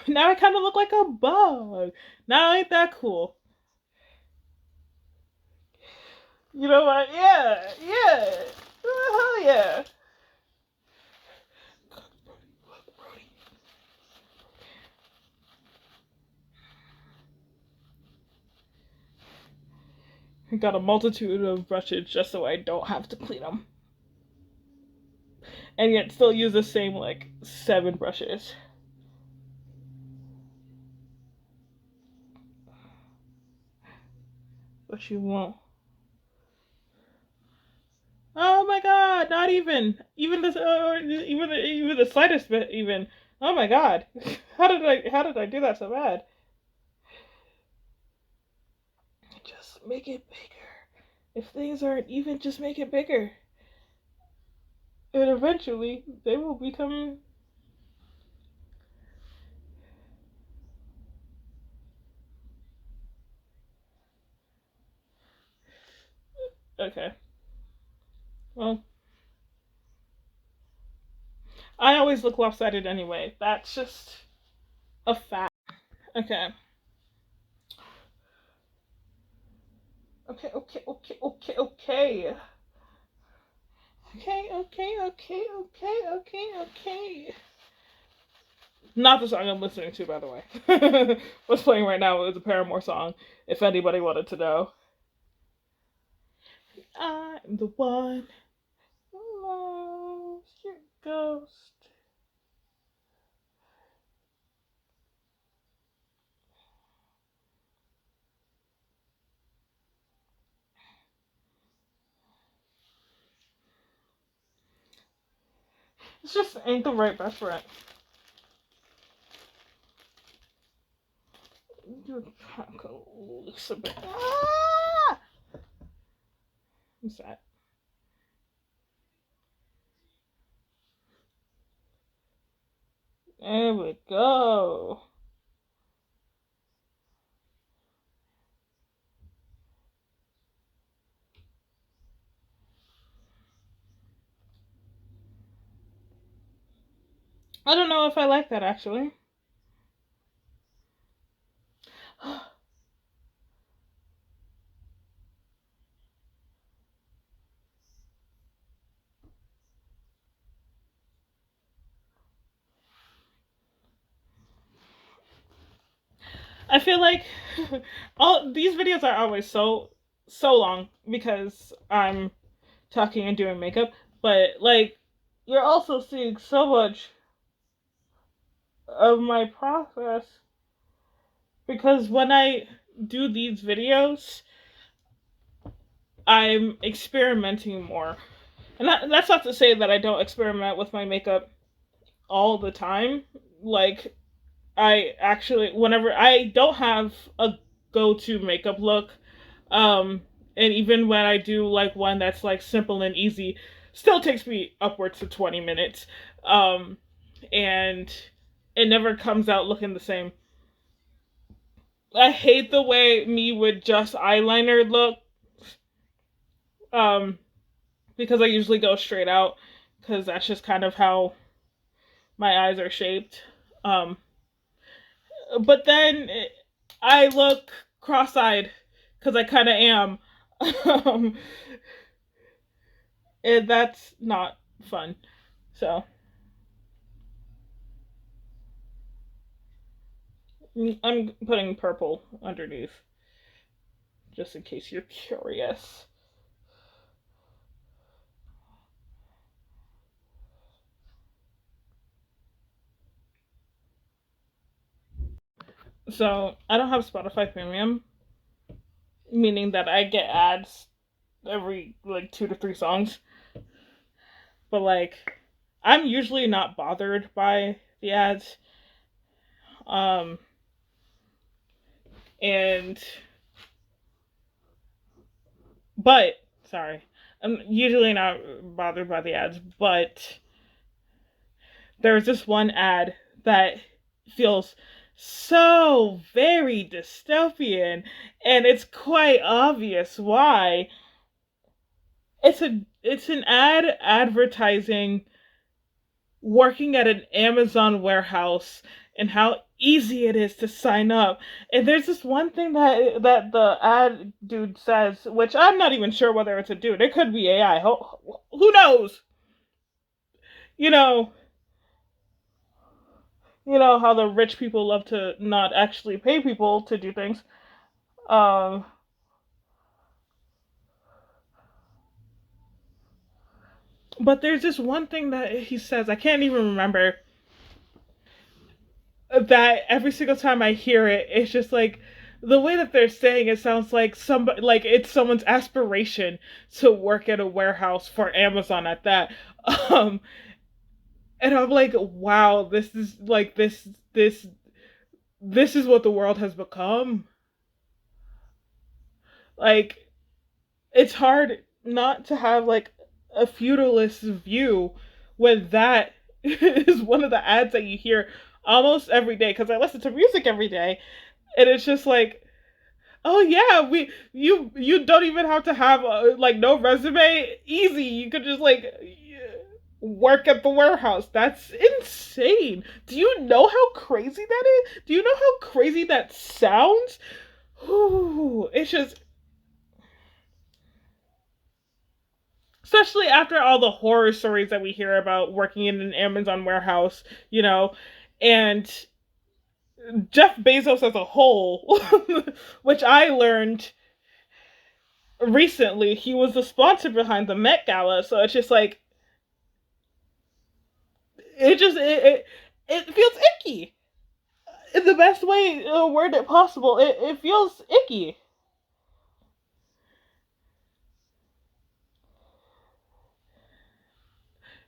Now I kind of look like a bug. Now ain't that cool? You know what? Yeah, yeah. Hell yeah. I got a multitude of brushes just so I don't have to clean them. And yet still use the same, like, 7 brushes. But you won't. Oh my god, not even the slightest bit even. Oh my god. How did I do that so bad? Just make it bigger. If things aren't even, just make it bigger. And eventually they will become. Okay. Well, I always look lopsided anyway. That's just a fact. Okay. Okay, okay, okay, okay, okay. Okay, okay, okay, okay, okay, okay. Not the song I'm listening to, by the way. What's playing right now is a Paramore song, if anybody wanted to know. I'm the one who loves your ghost. It's just ain't the right best friend. You're a bit. Ah! I'm sad. There we go. I don't know if I like that actually. I feel like all these videos are always so long because I'm talking and doing makeup, but like you're also seeing so much of my process because when I do these videos, I'm experimenting more. And that's not to say that I don't experiment with my makeup all the time. Like I actually whenever I don't have a go-to makeup look, um and even when I do like one that's like simple and easy, still takes me upwards of 20 minutes. Um and it never comes out looking the same. I hate the way me with just eyeliner look, um because I usually go straight out because that's just kind of how my eyes are shaped. Um but then I look cross-eyed because I kind of am. um, and that's not fun. So I'm putting purple underneath just in case you're curious. So I don't have Spotify Premium, meaning that I get ads every like 2 to 3 songs. But like, I'm usually not bothered by the ads. Um, and but sorry, I'm usually not bothered by the ads. But there's this one ad that feels so very dystopian, and it's quite obvious why. It's an ad advertising working at an Amazon warehouse and how easy it is to sign up. And there's this one thing that the ad dude says, which I'm not even sure whether it's a dude. It could be AI. Who knows? You know, you know how the rich people love to not actually pay people to do things. Um, but there's this one thing that he says. I can't even remember that every single time I hear it, it's just like the way that they're saying it sounds like somebody like it's someone's aspiration to work at a warehouse for Amazon at that. Um and I'm like, wow, this is like this is what the world has become. Like it's hard not to have like a feudalist view when that is one of the ads that you hear almost every day because I listen to music every day and it's just like, oh yeah, you don't even have to have like no resume. Easy, you could just like work at the warehouse. That's insane. Do you know how crazy that is? Do you know how crazy that sounds? Ooh, it's just, especially after all the horror stories that we hear about working in an Amazon warehouse, you know, and Jeff Bezos as a whole, which I learned recently, he was the sponsor behind the Met Gala. So it's just like it feels icky in the best way word it possible. It feels icky.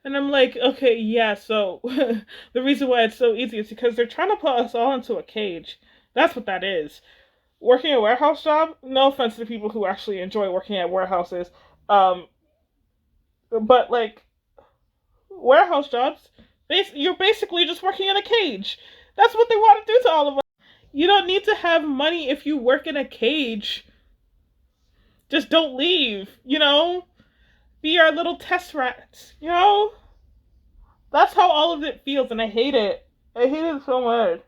And I'm like, okay, yeah, so the reason why it's so easy is because they're trying to put us all into a cage. That's what that is. Working a warehouse job, no offense to people who actually enjoy working at warehouses, um, but like warehouse jobs, you're basically just working in a cage. That's what they want to do to all of us. You don't need to have money if you work in a cage. Just don't leave, you know? Be our little test rats, you know? That's how all of it feels, and I hate it. I hate it so much.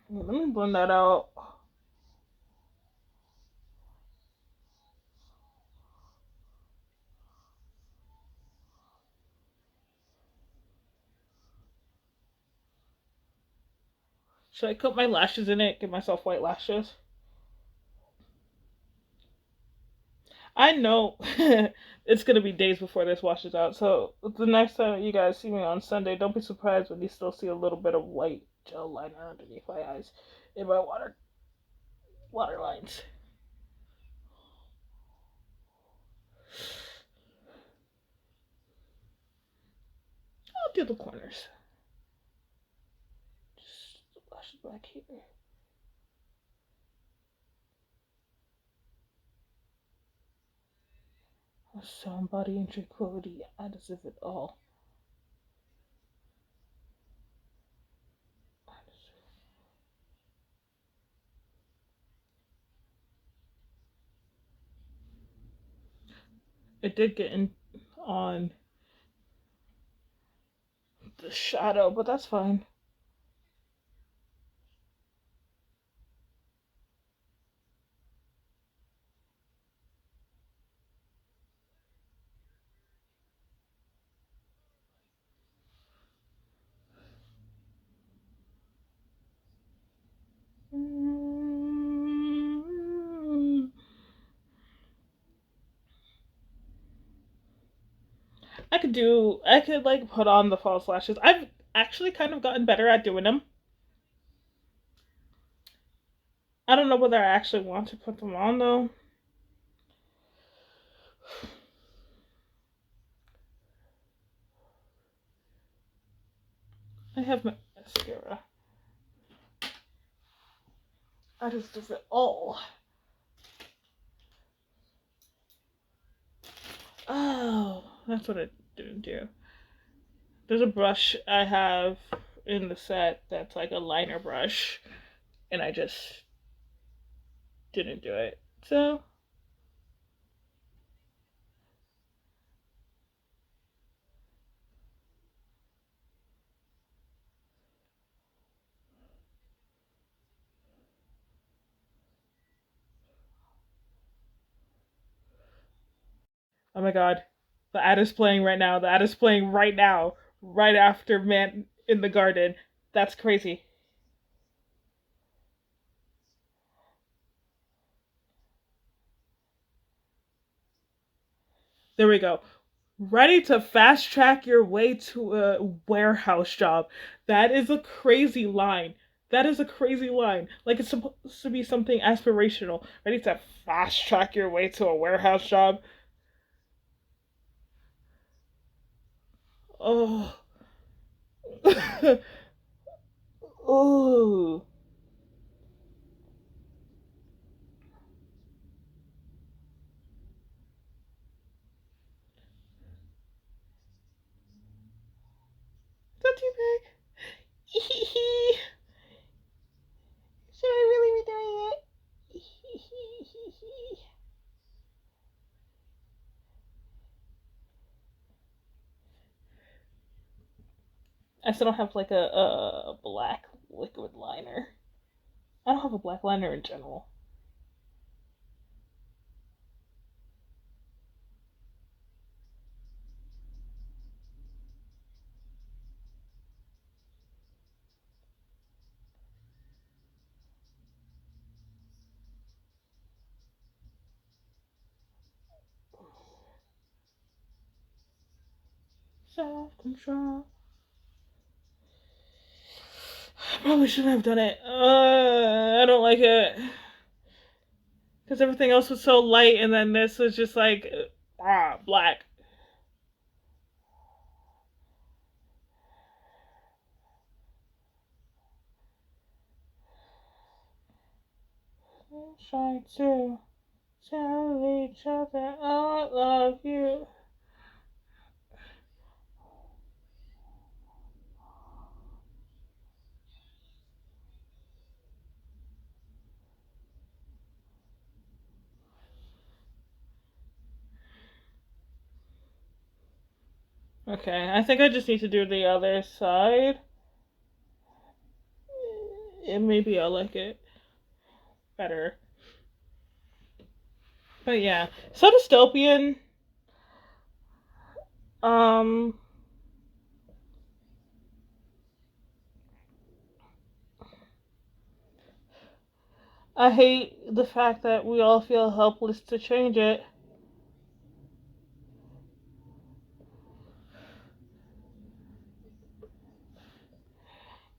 Let me blend that out. Should I cut my lashes in it? Give myself white lashes? I know it's gonna be days before this washes out, so the next time you guys see me on Sunday, don't be surprised when you still see a little bit of white gel liner underneath my eyes in my water lines. I'll do the corners. Just the lashes back here. Somebody in tranquility, as if it all. It did get in on the shadow, but that's fine. I could like put on the false lashes. actually kind of gotten better at doing them. I don't know whether I actually want to put them on though. I have my mascara. I just do it all. Oh, that's what it didn't do. There's a brush I have in the set that's like a liner brush, and I just didn't do it. So, oh my god, the ad is playing right now. The ad is playing right now, right after Man in the Garden. That's crazy. There we go. Ready to fast track your way to a warehouse job. That is a crazy line. That is a crazy line. Like it's supposed to be something aspirational. Ready to fast track your way to a warehouse job. Oh. Oh. Is that too big? Should I really be doing it? I still don't have like a black liquid liner. I don't have a black liner in general. Self control. Probably shouldn't have done it. I don't like it. Because everything else was so light, and then this was just like, black. Try to tell each other I love you. Okay, I think I just need to do the other side. And maybe I'll like it better. But yeah, so dystopian. Um, I hate the fact that we all feel helpless to change it.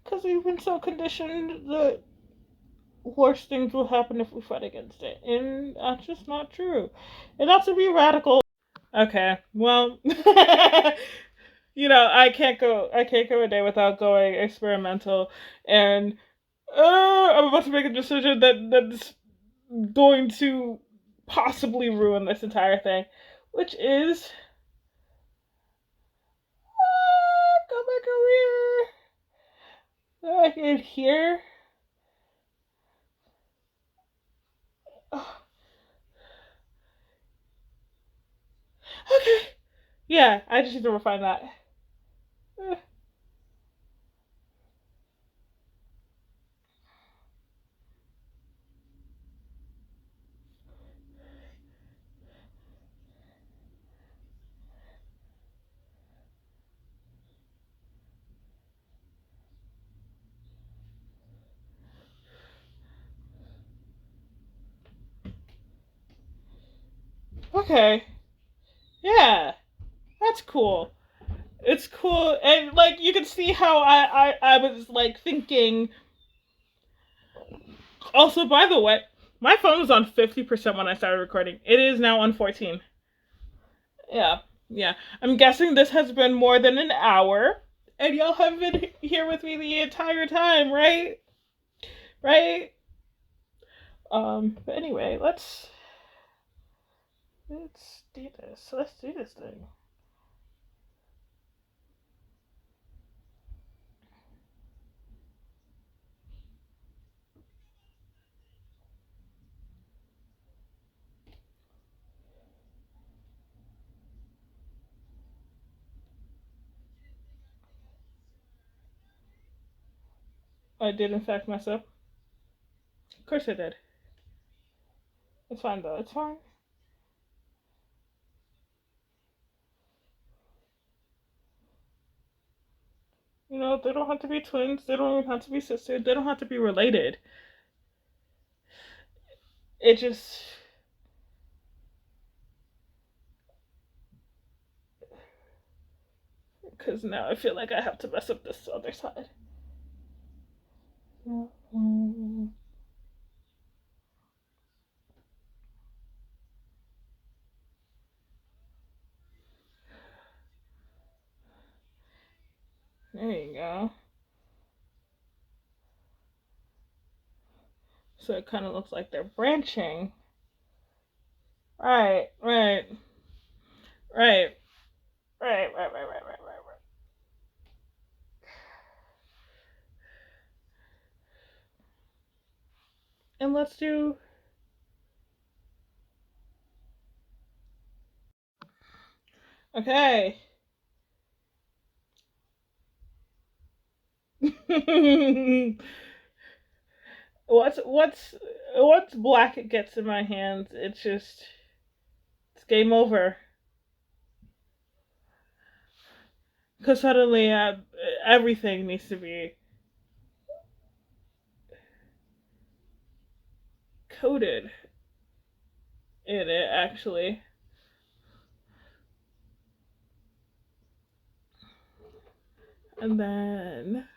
Because we've been so conditioned that worse things will happen if we fight against it. And that's just not true. And not to be radical. Okay, well, I can't go a day without going experimental. And I'm about to make a decision that's going to possibly ruin this entire thing, which is go back over here. Back in here. Oh, okay. Yeah, I just need to refine that. Okay. Yeah, that's cool. It's cool, and like you can see how I was like thinking. Also, by the way, my phone was on 50% when I started recording. It is now on 14. Yeah, yeah. I'm guessing this has been more than an hour, and y'all have been here with me the entire time, right? Right? But anyway, let's do this. Let's do this thing. I did in fact mess up. Of course I did. It's fine though. It's fine. You know, they don't have to be twins. They don't even have to be sisters. They don't have to be related. It just, because now I feel like I have to mess up this other side. There you go. So it kind of looks like they're branching. Right, right, right, right, right, right, right, right, right. And let's do. Okay. What's black it gets in my hands, it's game over. Because suddenly everything needs to be coded in it, actually. And then.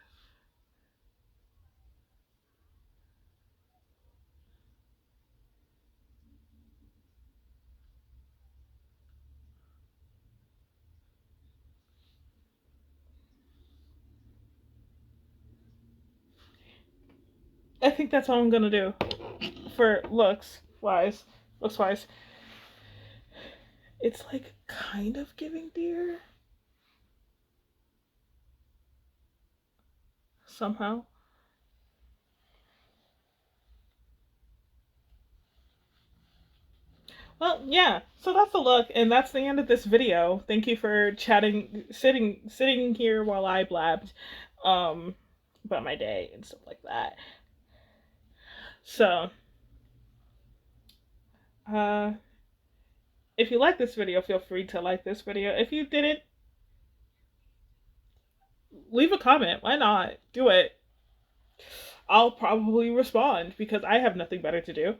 I think that's all I'm gonna do for Looks wise. It's like kind of giving deer somehow. Well, yeah. So that's the look, and that's the end of this video. Thank you for chatting, sitting here while I blabbed about my day and stuff like that. So, uh, if you like this video, feel free to like this video. If you didn't, leave a comment. Why not? Do it. I'll probably respond because I have nothing better to do.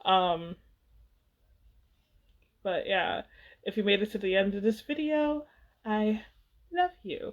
Um, but yeah, if you made it to the end of this video, I love you.